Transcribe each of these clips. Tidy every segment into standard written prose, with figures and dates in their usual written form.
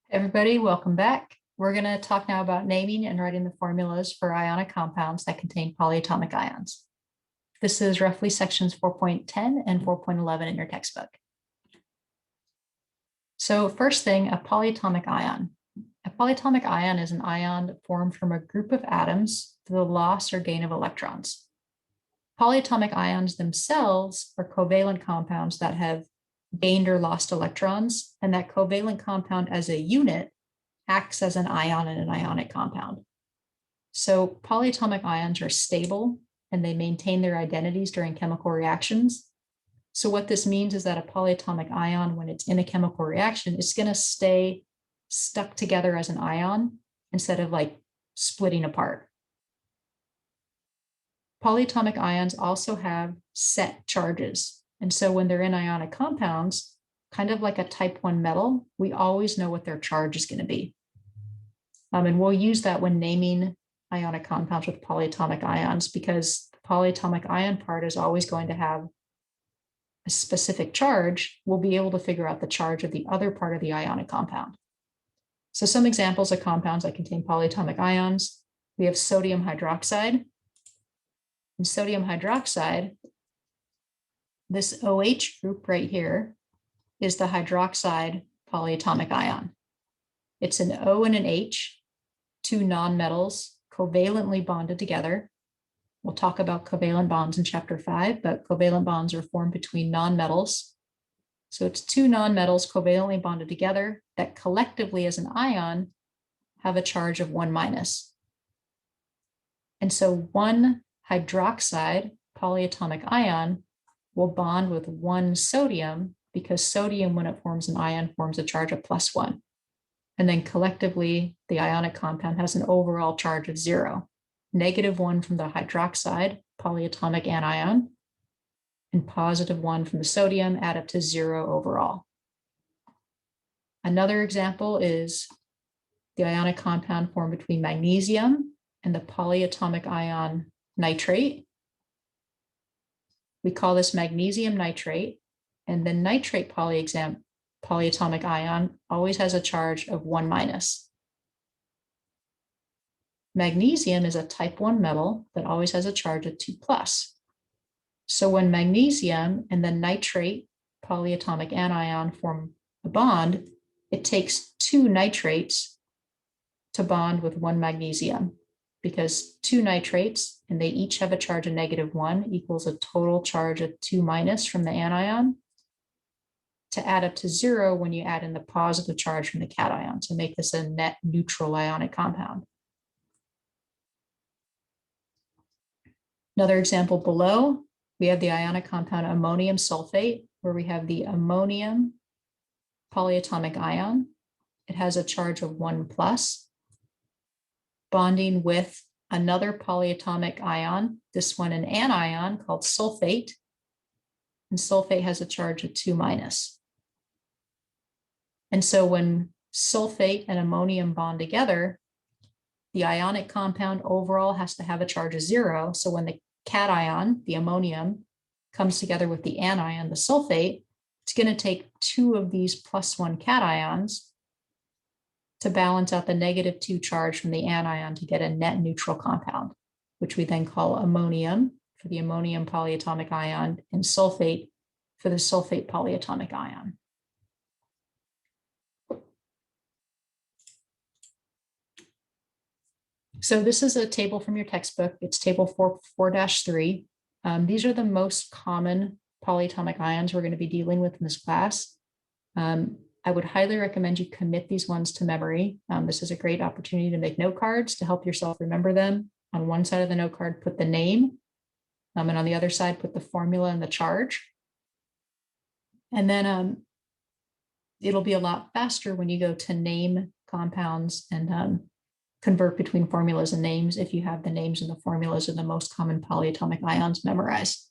Everybody, welcome back. We're going to talk now about naming and writing the formulas for ionic compounds that contain polyatomic ions. This is roughly sections 4.10 and 4.11 in your textbook. So first thing, a polyatomic ion. A polyatomic ion is an ion formed from a group of atoms through the loss or gain of electrons. Polyatomic ions themselves are covalent compounds that have gained or lost electrons, and that covalent compound as a unit acts as an ion in an ionic compound. So polyatomic ions are stable and they maintain their identities during chemical reactions. So what this means is that a polyatomic ion, when it's in a chemical reaction, is going to stay stuck together as an ion instead of like splitting apart. Polyatomic ions also have set charges. And so when they're in ionic compounds, kind of like a type 1 metal, we always know what their charge is going to be. And we'll use that when naming ionic compounds with polyatomic ions, because the polyatomic ion part is always going to have a specific charge. We'll be able to figure out the charge of the other part of the ionic compound. So some examples of compounds that contain polyatomic ions, we have sodium hydroxide. In sodium hydroxide, this OH group right here is the hydroxide polyatomic ion. It's an O and an H, two nonmetals covalently bonded together. We'll talk about covalent bonds in chapter 5, but covalent bonds are formed between nonmetals. So it's two nonmetals covalently bonded together that collectively as an ion have a charge of 1-. And so one hydroxide polyatomic ion will bond with one sodium, because sodium, when it forms an ion, forms a charge of +1. And then collectively, the ionic compound has an overall charge of 0. -1 from the hydroxide polyatomic anion, and +1 from the sodium add up to 0 overall. Another example is the ionic compound formed between magnesium and the polyatomic ion nitrate. We call this magnesium nitrate, and the nitrate polyatomic ion always has a charge of 1-. Magnesium is a type 1 metal that always has a charge of 2+. So when magnesium and the nitrate polyatomic anion form a bond, it takes two nitrates to bond with one magnesium, because two nitrates, and they each have a charge of -1, equals a total charge of 2- from the anion, to add up to 0 when you add in the positive charge from the cation to make this a net neutral ionic compound. Another example below, we have the ionic compound ammonium sulfate, where we have the ammonium polyatomic ion. It has a charge of 1+, bonding with another polyatomic ion, this one an anion called sulfate, and sulfate has a charge of 2-. And so when sulfate and ammonium bond together, the ionic compound overall has to have a charge of 0. So when the cation, the ammonium, comes together with the anion, the sulfate, it's going to take two of these +1 cations to balance out the -2 charge from the anion to get a net neutral compound, which we then call ammonium for the ammonium polyatomic ion and sulfate for the sulfate polyatomic ion. So this is a table from your textbook. It's table 4-3. These are the most common polyatomic ions we're going to be dealing with in this class. I would highly recommend you commit these ones to memory. This is a great opportunity to make note cards to help yourself remember them. On one side of the note card, put the name, and on the other side, put the formula and the charge. And then it'll be a lot faster when you go to name compounds and convert between formulas and names if you have the names and the formulas of the most common polyatomic ions memorized.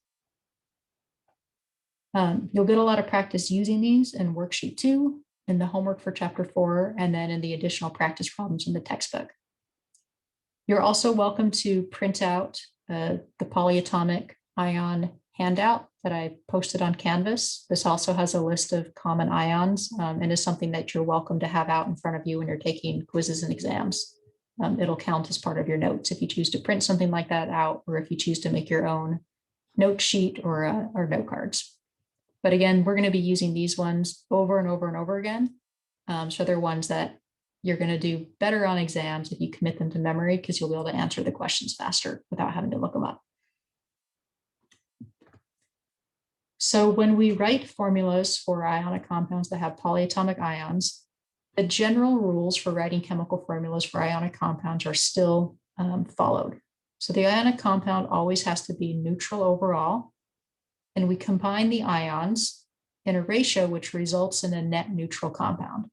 You'll get a lot of practice using these in worksheet 2, in the homework for chapter 4, and then in the additional practice problems in the textbook. You're also welcome to print out the polyatomic ion handout that I posted on Canvas. This also has a list of common ions and is something that you're welcome to have out in front of you when you're taking quizzes and exams. It'll count as part of your notes if you choose to print something like that out, or if you choose to make your own note sheet or note cards. But again, we're going to be using these ones over and over and over again. So they're ones that you're going to do better on exams if you commit them to memory, because you'll be able to answer the questions faster without having to look them up. So when we write formulas for ionic compounds that have polyatomic ions, the general rules for writing chemical formulas for ionic compounds are still followed. So the ionic compound always has to be neutral overall, and we combine the ions in a ratio which results in a net neutral compound.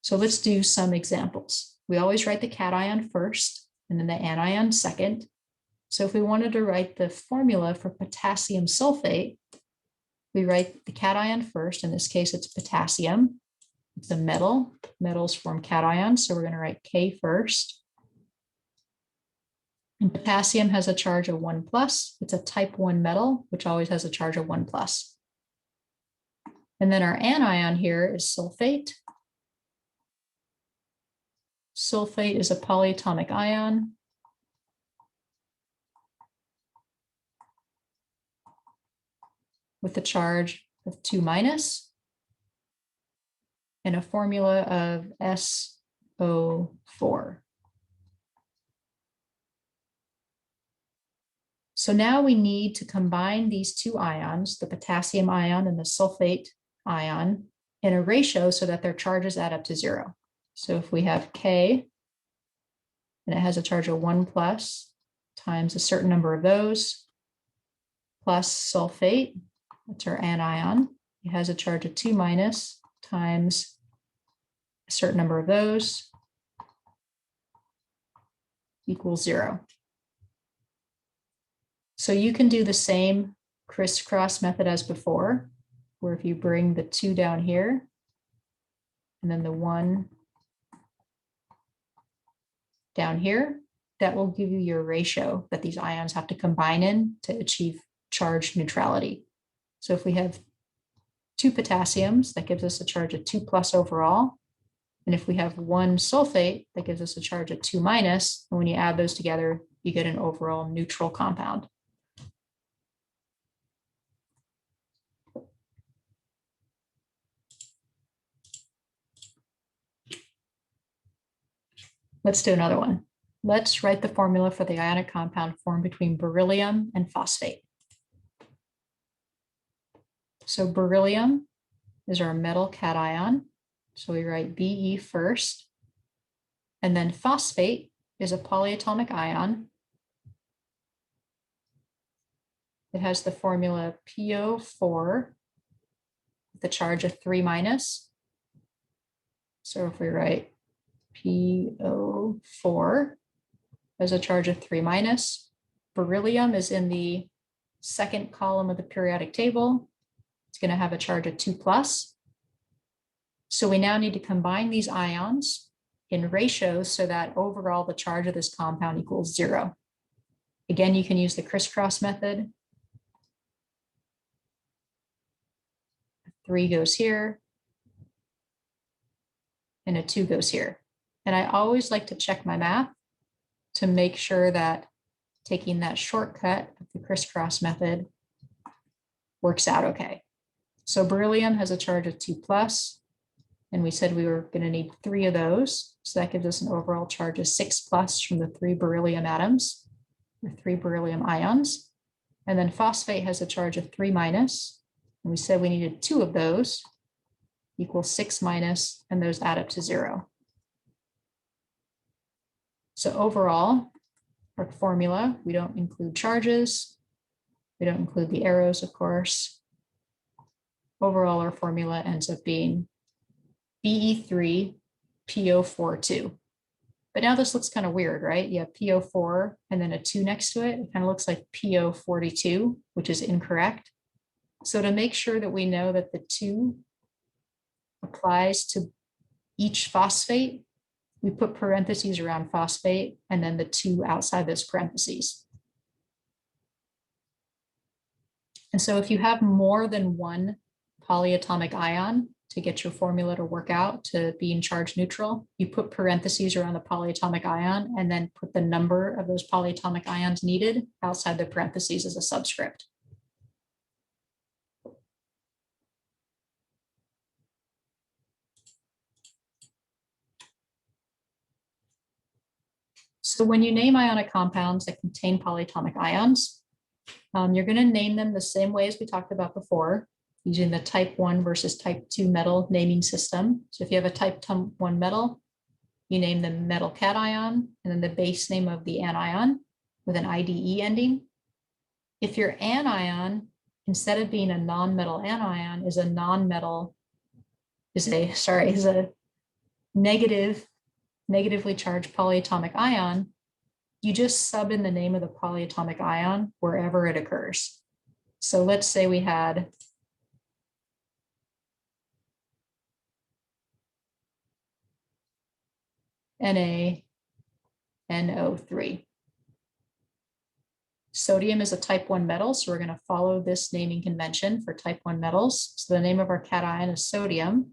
So let's do some examples. We always write the cation first and then the anion second. So if we wanted to write the formula for potassium sulfate, we write the cation first. In this case, it's potassium. It's a metal. Metals form cations, so we're going to write K first. And potassium has a charge of 1+. It's a type 1 metal, which always has a charge of 1+. And then our anion here is sulfate. Sulfate is a polyatomic ion. With a charge of 2- and a formula of SO4. So now we need to combine these two ions, the potassium ion and the sulfate ion, in a ratio so that their charges add up to 0. So if we have K, and it has a charge of 1+ times a certain number of those, plus sulfate, that's our anion, it has a charge of 2- times a certain number of those, equals 0. So you can do the same crisscross method as before, where if you bring the 2 down here, and then the 1 down here, that will give you your ratio that these ions have to combine in to achieve charge neutrality. So if we have 2 potassiums, that gives us a charge of 2+ overall. And if we have 1 sulfate, that gives us a charge of 2-. And when you add those together, you get an overall neutral compound. Let's do another one. Let's write the formula for the ionic compound formed between beryllium and phosphate. So beryllium is our metal cation. So we write Be first. And then phosphate is a polyatomic ion. It has the formula PO4 with a charge of 3-. So if we write PO4 as a charge of 3-, beryllium is in the second column of the periodic table. It's going to have a charge of 2+. So we now need to combine these ions in ratios so that overall the charge of this compound equals 0. Again, you can use the crisscross method. 3 goes here, and a 2 goes here. And I always like to check my math to make sure that taking that shortcut of the crisscross method works out okay. So beryllium has a charge of 2+, and we said we were going to need 3 of those. So that gives us an overall charge of 6+ from the 3 beryllium atoms, or 3 beryllium ions. And then phosphate has a charge of 3-, and we said we needed 2 of those, equals 6-, and those add up to 0. So overall, our formula, we don't include charges. We don't include the arrows, of course. Overall, our formula ends up being Be3PO42. But now this looks kind of weird, right? You have PO4 and then a 2 next to it. It kind of looks like PO42, which is incorrect. So to make sure that we know that the 2 applies to each phosphate, we put parentheses around phosphate and then the 2 outside those parentheses. And so if you have more than one polyatomic ion to get your formula to work out to being charge neutral, you put parentheses around the polyatomic ion and then put the number of those polyatomic ions needed outside the parentheses as a subscript. So when you name ionic compounds that contain polyatomic ions, you're going to name them the same way as we talked about before, using the type 1 versus type 2 metal naming system. So if you have a type 1 metal, you name the metal cation and then the base name of the anion with an IDE ending. If your anion, instead of being a non-metal anion, is a non-metal, is a negatively charged polyatomic ion, you just sub in the name of the polyatomic ion wherever it occurs. So let's say we had NaNO3. Sodium is a type 1 metal, so we're going to follow this naming convention for type 1 metals. So the name of our cation is sodium.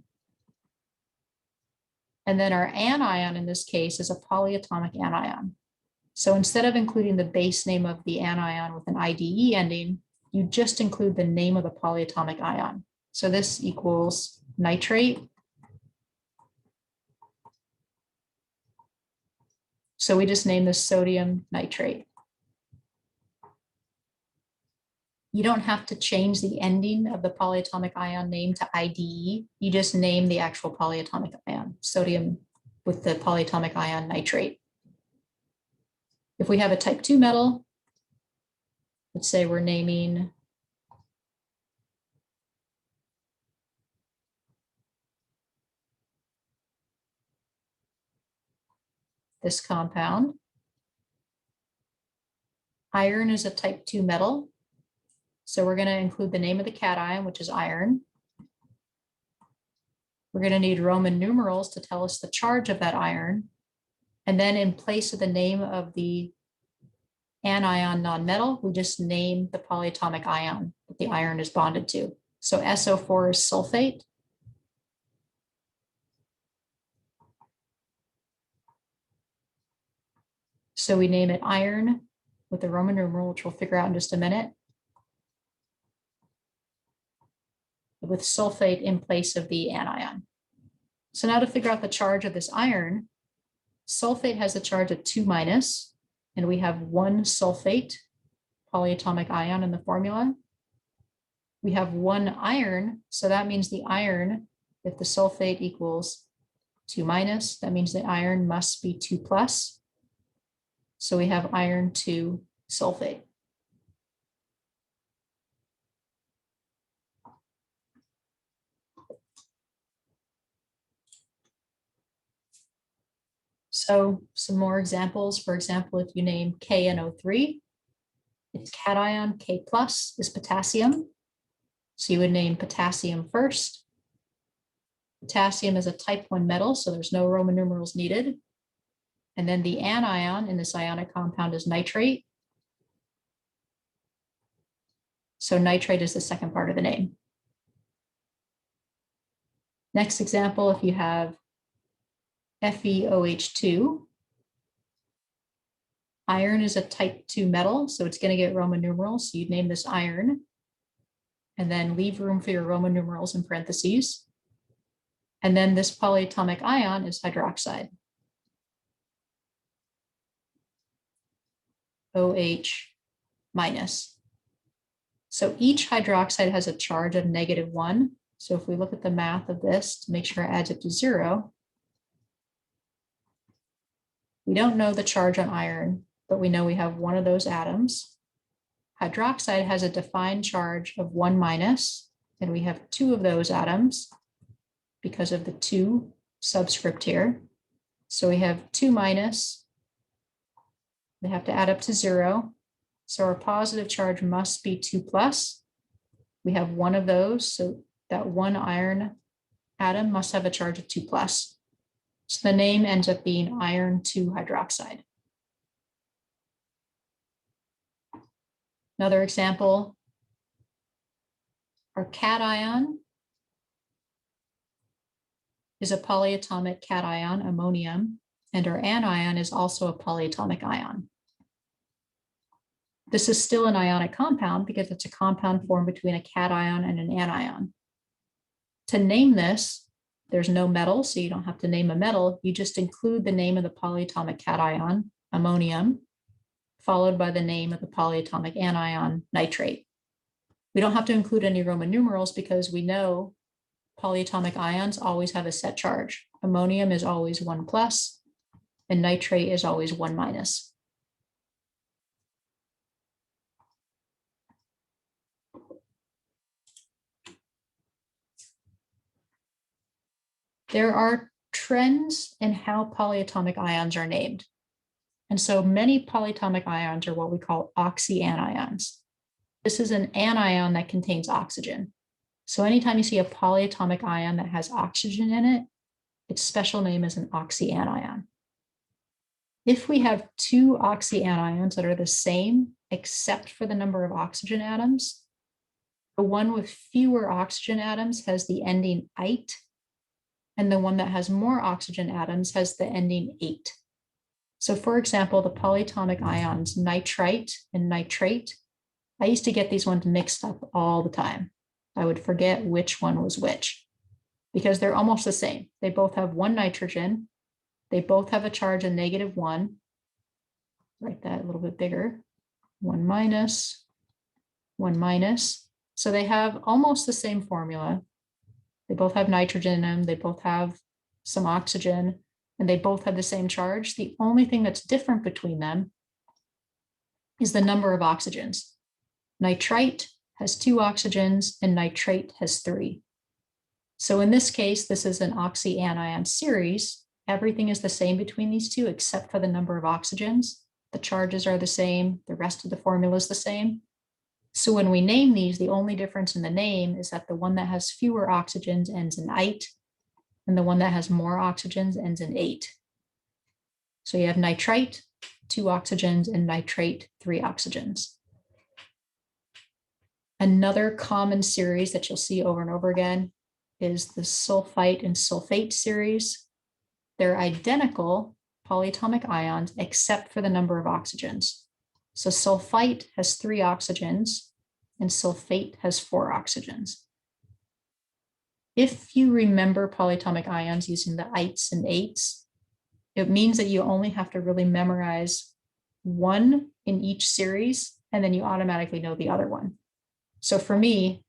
And then our anion in this case is a polyatomic anion. So instead of including the base name of the anion with an IDE ending, you just include the name of the polyatomic ion. So this equals nitrate. So we just name this sodium nitrate. You don't have to change the ending of the polyatomic ion name to IDE. You just name the actual polyatomic ion, sodium with the polyatomic ion nitrate. If we have a type 2 metal, let's say we're naming this compound. Iron is a type 2 metal. So we're going to include the name of the cation, which is iron. We're going to need Roman numerals to tell us the charge of that iron. And then in place of the name of the anion nonmetal, we just name the polyatomic ion that the iron is bonded to. So SO4 is sulfate. So we name it iron with the Roman numeral, which we'll figure out in just a minute, with sulfate in place of the anion. So now to figure out the charge of this iron, sulfate has a charge of 2-, and we have 1 sulfate polyatomic ion in the formula. We have 1 iron, so that means the iron, if the sulfate equals 2-, that means the iron must be 2+. So we have iron 2 sulfate. So some more examples. For example, if you name KNO3, its cation K+ is potassium. So you would name potassium first. Potassium is a type 1 metal, so there's no Roman numerals needed. And then the anion in this ionic compound is nitrate. So nitrate is the second part of the name. Next example, if you have FeOH2, iron is a type 2 metal, so it's going to get Roman numerals. So you'd name this iron and then leave room for your Roman numerals in parentheses. And then this polyatomic ion is hydroxide. OH-. So each hydroxide has a charge of -1. So if we look at the math of this to make sure it adds up to 0, we don't know the charge on iron, but we know we have one of those atoms. Hydroxide has a defined charge of 1-, and we have 2 of those atoms because of the 2 subscript here. So we have 2-. They have to add up to 0. So our positive charge must be 2+. We have 1 of those, so that 1 iron atom must have a charge of 2+. So the name ends up being iron 2 hydroxide. Another example, Our cation is a polyatomic cation, ammonium, and our anion is also a polyatomic ion. This is still an ionic compound because it's a compound formed between a cation and an anion. To name this, there's no metal, so you don't have to name a metal. You just include the name of the polyatomic cation, ammonium, followed by the name of the polyatomic anion, nitrate. We don't have to include any Roman numerals because we know polyatomic ions always have a set charge. Ammonium is always 1+, and nitrate is always 1-. There are trends in how polyatomic ions are named. And so many polyatomic ions are what we call oxyanions. This is an anion that contains oxygen. So anytime you see a polyatomic ion that has oxygen in it, its special name is an oxyanion. If we have two oxyanions that are the same, except for the number of oxygen atoms, the one with fewer oxygen atoms has the ending -ite, and the one that has more oxygen atoms has the ending -ate. So for example, the polyatomic ions nitrite and nitrate, I used to get these ones mixed up all the time. I would forget which one was which because they're almost the same. They both have one nitrogen. They both have a charge of -1. Write that a little bit bigger. 1-, 1-. So they have almost the same formula. They both have nitrogen in them. They both have some oxygen, and they both have the same charge. The only thing that's different between them is the number of oxygens. Nitrite has 2 oxygens and nitrate has 3. So in this case, this is an oxyanion series. Everything is the same between these two except for the number of oxygens. The charges are the same. The rest of the formula is the same. So when we name these, the only difference in the name is that the one that has fewer oxygens ends in -ite, and the one that has more oxygens ends in -ate. So you have nitrite, 2 oxygens, and nitrate, 3 oxygens. Another common series that you'll see over and over again is the sulfite and sulfate series. They're identical polyatomic ions except for the number of oxygens. So sulfite has 3 oxygens and sulfate has 4 oxygens. If you remember polyatomic ions using the ites and ates, it means that you only have to really memorize one in each series, and then you automatically know the other one. So for me,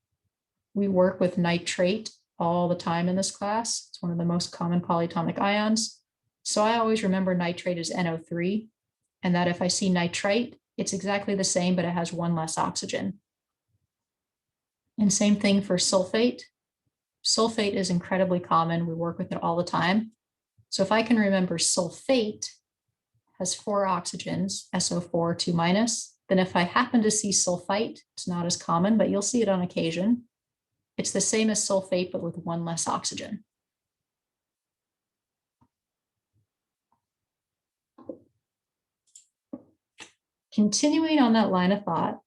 we work with nitrate all the time in this class. It's one of the most common polyatomic ions. So I always remember nitrate as NO3, and that if I see nitrite, it's exactly the same, but it has 1 less oxygen. And same thing for sulfate. Sulfate is incredibly common. We work with it all the time. So if I can remember sulfate has 4 oxygens, SO4, 2-, then if I happen to see sulfite, it's not as common, but you'll see it on occasion. It's the same as sulfate, but with 1 less oxygen. Continuing on that line of thought,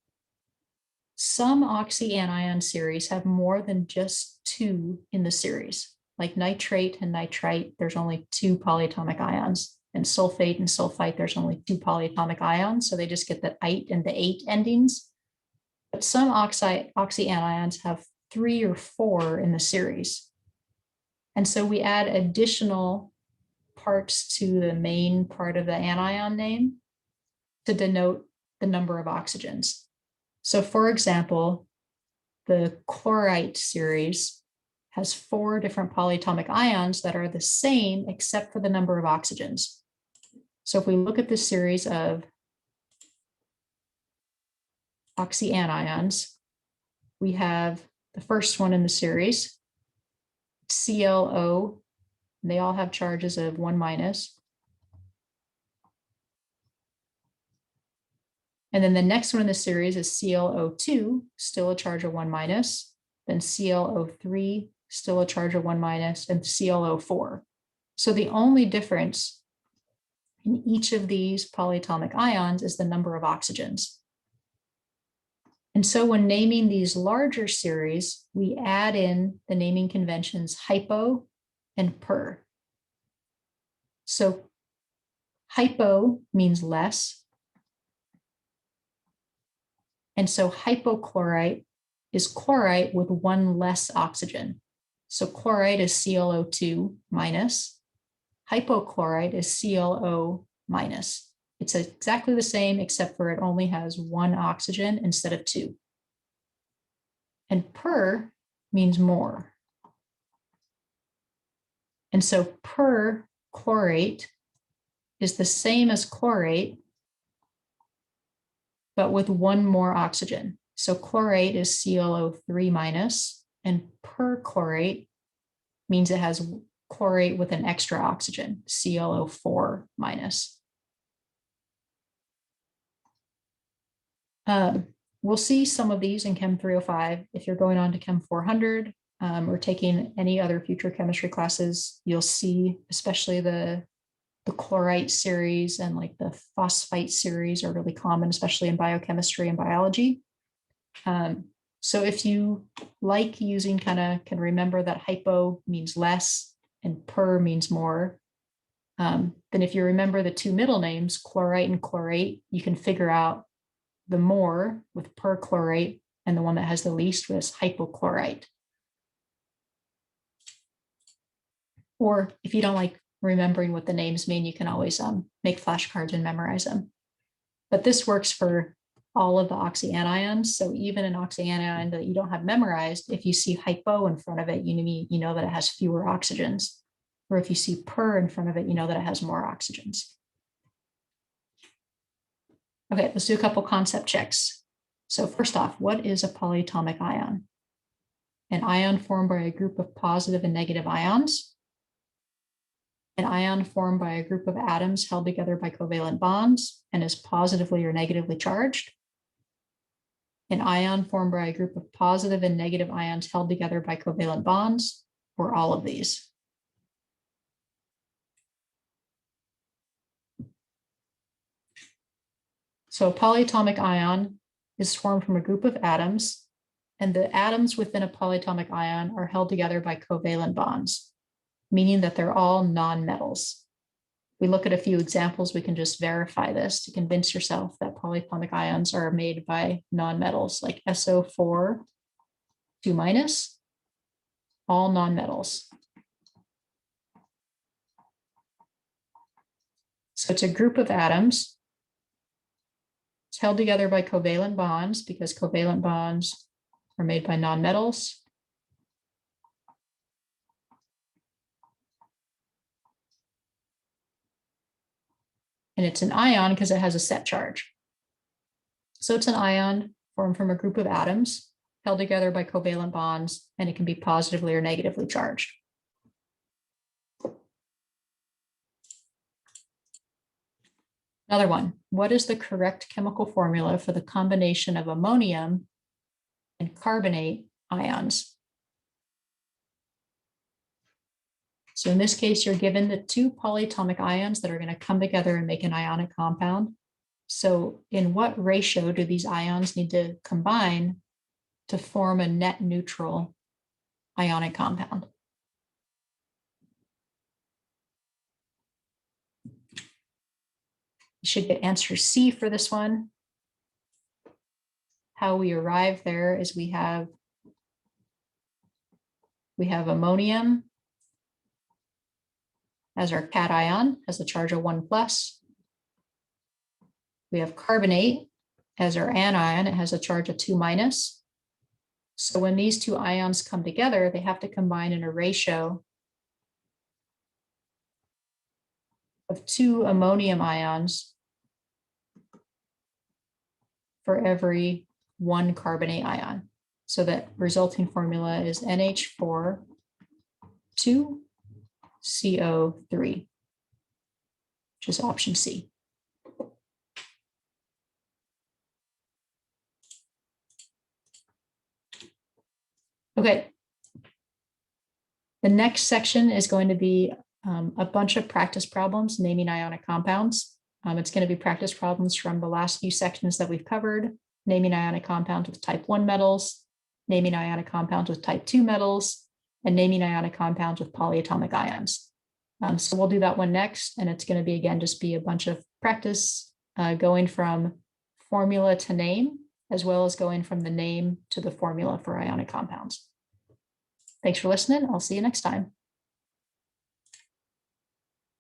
some oxyanion series have more than just 2 in the series. Like nitrate and nitrite, there's only 2 polyatomic ions. And sulfate and sulfite, there's only 2 polyatomic ions. So they just get the ite and the ate endings. But some oxyanions have 3 or 4 in the series. And so we add additional parts to the main part of the anion name to denote the number of oxygens. So for example, the chlorite series has 4 different polyatomic ions that are the same except for the number of oxygens. So if we look at this series of oxyanions, we have the first one in the series, ClO, and they all have charges of 1-. And then the next one in the series is ClO2, still a charge of 1-. Then ClO3, still a charge of 1-, and ClO4. So the only difference in each of these polyatomic ions is the number of oxygens. And so when naming these larger series, we add in the naming conventions hypo and per. So hypo means less. And so hypochlorite is chlorite with one less oxygen. So chlorite is ClO2 minus. Hypochlorite is ClO minus. It's exactly the same, except for it only has one oxygen instead of two. And per means more. And so perchlorate is the same as chlorate, but with one more oxygen. So chlorate is ClO3 minus, and perchlorate means it has chlorate with an extra oxygen, ClO4 minus. We'll see some of these in Chem 305. If you're going on to Chem 400 or taking any other future chemistry classes, you'll see especially the chlorite series and like the phosphite series are really common, especially in biochemistry and biology. So if you like using can remember that hypo means less and per means more, then if you remember the two middle names, chlorite and chlorate, you can figure out the more with perchlorate, and the one that has the least was hypochlorite. Or if you don't like remembering what the names mean, you can always make flashcards and memorize them. But this works for all of the oxyanions. So even an oxyanion that you don't have memorized, if you see hypo in front of it, you know that it has fewer oxygens. Or if you see per in front of it, you know that it has more oxygens. Okay, let's do a couple concept checks. So first off, what is a polyatomic ion? An ion formed by a group of positive and negative ions. An ion formed by a group of atoms held together by covalent bonds and is positively or negatively charged. An ion formed by a group of positive and negative ions held together by covalent bonds, or all of these. So a polyatomic ion is formed from a group of atoms, and the atoms within a polyatomic ion are held together by covalent bonds, meaning that they're all nonmetals. We look at a few examples, we can just verify this to convince yourself that polyatomic ions are made by nonmetals like SO4, 2-, all nonmetals. So it's a group of atoms. It's held together by covalent bonds because covalent bonds are made by nonmetals. And it's an ion because it has a set charge. So it's an ion formed from a group of atoms held together by covalent bonds, and it can be positively or negatively charged. Another one, what is the correct chemical formula for the combination of ammonium and carbonate ions? So in this case, you're given the two polyatomic ions that are going to come together and make an ionic compound. So in what ratio do these ions need to combine to form a net neutral ionic compound? You should get answer C for this one. How we arrive there is we have ammonium as our cation, has a charge of 1+. We have carbonate as our anion, it has a charge of 2-. So when these two ions come together, they have to combine in a ratio of 2 ammonium ions for every 1 carbonate ion. So that resulting formula is NH4 2CO3, which is option C. Okay. The next section is going to be a bunch of practice problems naming ionic compounds. It's going to be practice problems from the last few sections that we've covered, naming ionic compounds with type 1 metals, naming ionic compounds with type 2 metals, and naming ionic compounds with polyatomic ions. So we'll do that one next, and it's going to be, again, just be a bunch of practice going from formula to name, as well as going from the name to the formula for ionic compounds. Thanks for listening. I'll see you next time.